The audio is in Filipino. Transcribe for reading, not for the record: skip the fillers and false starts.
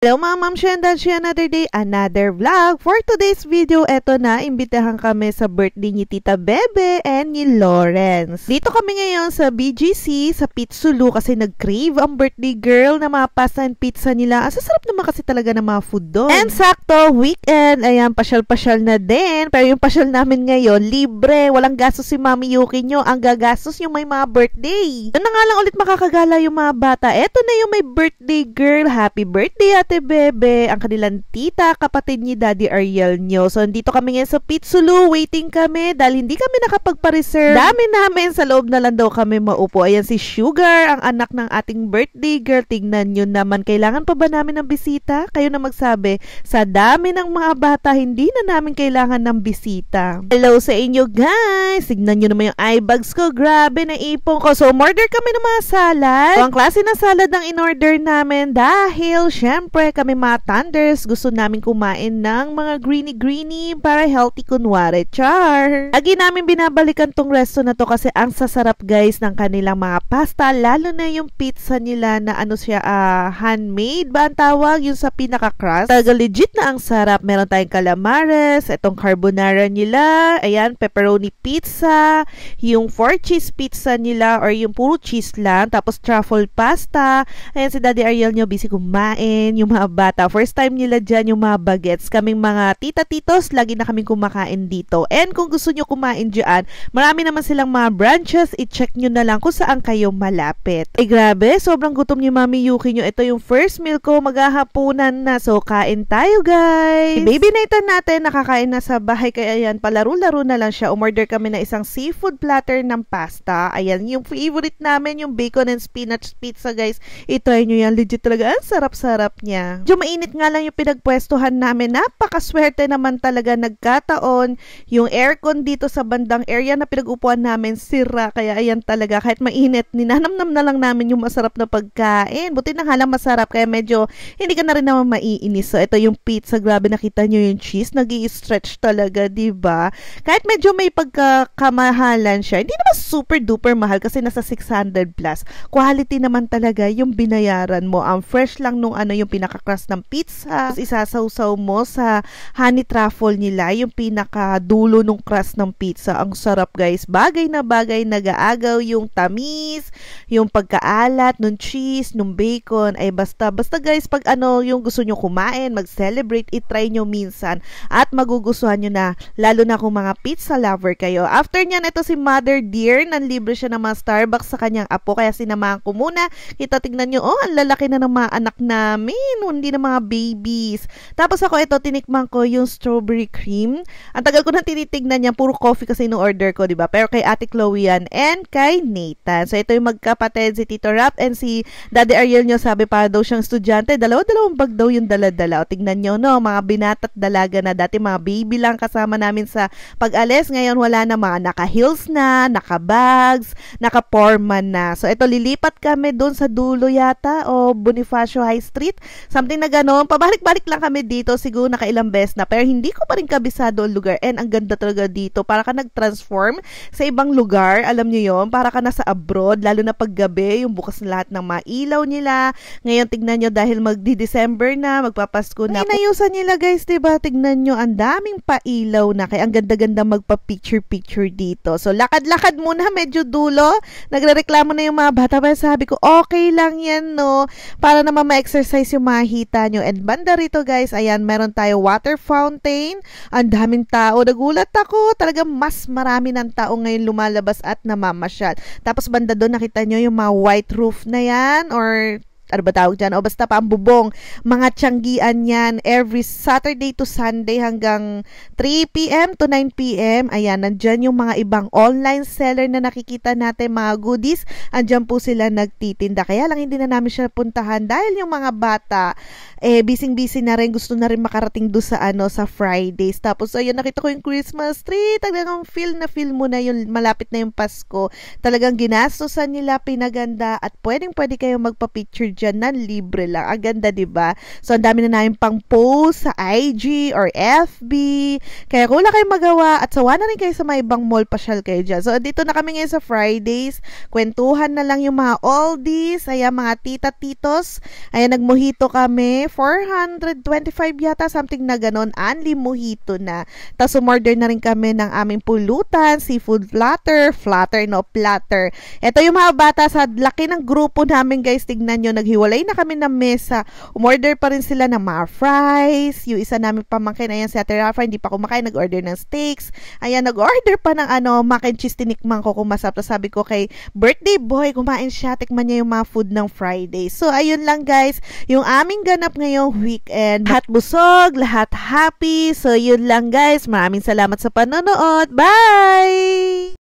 Hello mga ma'am, another day, another vlog. For today's video, eto na, imbitahan kami sa birthday ni Tita Bebe and ni Lawrence. Dito kami ngayon sa BGC, sa Pizzulu kasi nag-crave ang birthday girl na mga pasta and pizza nila. Ang sasarap naman kasi talaga ng mga food doon. And sakto, weekend, ayan, pasyal-pasyal na din. Pero yung pasyal namin ngayon, libre. Walang gastos si Mami Yuki nyo. Ang gagastos yung may mga birthday. Doon na nga lang ulit makakagala yung mga bata. Eto na yung may birthday girl. Happy birthday, Ate Bebe, ang kanilang tita, kapatid ni Daddy Ariel nyo. So, dito kami ngayon sa Pizzulu, waiting kami dahil hindi kami nakapagpa-reserve. Dami namin, sa loob na lang daw kami maupo. Ayan si Sugar, ang anak ng ating birthday girl. Tingnan nyo naman, kailangan pa ba namin ng bisita? Kayo na magsabi, sa dami ng mga bata, hindi na namin kailangan ng bisita. Hello sa inyo guys! Tignan nyo naman yung eye bags ko, grabe na ipon ko. So, umorder kami ng mga salad. So, ang klase ng salad ang in-order namin dahil, syempre, kami mga thunders, gusto namin kumain ng mga greeny para healthy kunwari. Char! Lagi namin binabalikan tong resto na to kasi ang sasarap guys ng kanilang mga pasta, lalo na yung pizza nila na ano siya, handmade ba ang tawag? Yung sa pinaka-crust. Talaga legit na ang sarap. Meron tayong calamares, itong carbonara nila, ayan, pepperoni pizza, yung 4 cheese pizza nila or yung puro cheese lang, tapos truffle pasta. Ayan si Daddy Ariel nyo, busy kumain. Yung mga bata, first time nila dyan yung mga bagets. Kaming mga tita-titos, lagi na kaming kumakain dito. And kung gusto nyo kumain dyan, marami naman silang mga branches, i-check nyo na lang kung saan kayo malapit. Eh grabe, sobrang gutom ni Mami Yuki nyo. Ito yung first meal ko, maghahapunan na. So, kain tayo guys! Baby nightan natin, nakakain na sa bahay, kaya ayan, palaro-laro na lang siya. Umorder kami na isang seafood platter ng pasta. Ayan, yung favorite namin, yung bacon and spinach pizza guys. I-try nyo yan, legit talaga. Ang sarap-sarap niya. Medyo mainit nga lang yung pinagpwestuhan namin. Napakaswerte naman talaga, nagkataon. Yung aircon dito sa bandang area na pinag-upuan namin sira. Kaya ayan talaga, kahit mainit, ninanamnam na lang namin yung masarap na pagkain. Buti na nga lang masarap, kaya medyo hindi ka na rin naman maiinis. So ito yung pizza, grabe, nakita nyo yung cheese, nag-i-stretch talaga, diba? Kahit medyo may pagkakamahalan siya, hindi naman super duper mahal kasi nasa 600 plus. Quality naman talaga yung binayaran mo. Ang fresh lang nung ano, yung pinaka-crust ng pizza. Tapos isasawsaw mo sa honey truffle nila, yung pinaka-dulo nung crust ng pizza. Ang sarap guys. Bagay na bagay, nag-aagaw yung tamis, yung pagkaalat nung cheese, nung bacon. Ay basta guys, pag ano yung gusto nyo kumain, mag-celebrate, itry nyo minsan at magugustuhan nyo na, lalo na kung mga pizza lover kayo. After nyan, ito si Mother Dear, nanlibre siya ng mga Starbucks sa kanyang apo, kaya sinamahan ko muna. Kita, tignan nyo, oh, ang lalaki na ng mga anak namin, hindi na mga babies. Tapos ako, ito, tinikman ko yung strawberry cream. Ang tagal ko nang tinitignan niya, puro coffee kasi nung order ko, diba? Pero kay Ate Chloe yan and kay Nathan. So, ito yung magkapatid, si Tito Rap and si Daddy Ariel nyo, sabi para daw siyang estudyante. Dalawang bag daw yung dala-dala. O, tignan nyo, no? Mga binata't dalaga na. Dati mga baby lang kasama namin sa pag-alis. Ngayon, wala na, mga naka-heels na, naka-bags, naka-forman na. So, ito, lilipat kami doon sa dulo yata o Bonifacio High Street. Something na gano'n. Pabalik-balik lang kami dito. Siguro nakailang beses na. Pero hindi ko pa rin kabisado ang lugar. And ang ganda talaga dito. Para ka nag-transform sa ibang lugar. Alam nyo yon, para ka nasa abroad. Lalo na paggabi. Yung bukas na lahat ng mga ilaw nila. Ngayon, tignan nyo dahil magdi-December na. Magpapasko na. Inayusan nila guys, diba? Tignan nyo. Ang daming pailaw na. Kaya ang ganda-ganda magpa-picture-picture dito. So, lakad-lakad muna. Medyo dulo. Nagre-reklamo na yung mga bata. Pero sabi ko, okay lang yan, no? Para naman ma-exercise yung mga hita nyo. And banda rito guys, ayan, meron tayo water fountain. Ang daming tao. Nagulat ako. Talagang mas marami ng tao ngayon lumalabas at namamasyal. Tapos banda doon, nakita nyo yung mga white roof na yan or ano ba tawag dyan? O basta pa ang bubong. Mga tiyanggian yan. Every Saturday to Sunday hanggang 3 p.m. to 9 p.m. Ayan, nandyan yung mga ibang online seller na nakikita natin, mga goodies. Andyan po sila nagtitinda. Kaya lang hindi na namin siya puntahan dahil yung mga bata, busy-busy na rin. Gusto na rin makarating doon sa, sa Fridays. Tapos, ayun, nakita ko yung Christmas tree. Talagang feel mo na yung malapit na yung Pasko. Talagang ginastosan nila, pinaganda, at pwedeng-pwede kayo magpa-picture dyan na libre lang. Ang ganda, diba? So, ang dami na namin pang post sa IG or FB. Kaya kung wala kayong magawa at sawa na rin kayo sa mga ibang mall, pasyal kayo dyan. So, dito na kami ngayon sa Fridays. Kwentuhan na lang yung mga oldies. Ayan, mga tita-titos. Ayan, nagmojito kami. 425 yata, something na ganon, only mojito na. Tapos umorder na rin kami ng aming pulutan, seafood platter, platter. Ito yung mga bata sa laki ng grupo namin guys, tignan nyo, naghiwalay na kami ng mesa. Umorder pa rin sila ng mga fries, yung isa namin pamangkin, ayan si Ate Rafa, hindi pa kumakain, nag-order ng steaks. Ayan, nag-order pa ng mac and cheese, tinikman ko kung masarap. Tapos sabi ko kay birthday boy, kumain siya, tikman niya yung mga food ng Friday. So, ayun lang guys, yung aming ganap ngayong weekend. Lahat busog, lahat happy. So, yun lang guys. Maraming salamat sa panonood. Bye!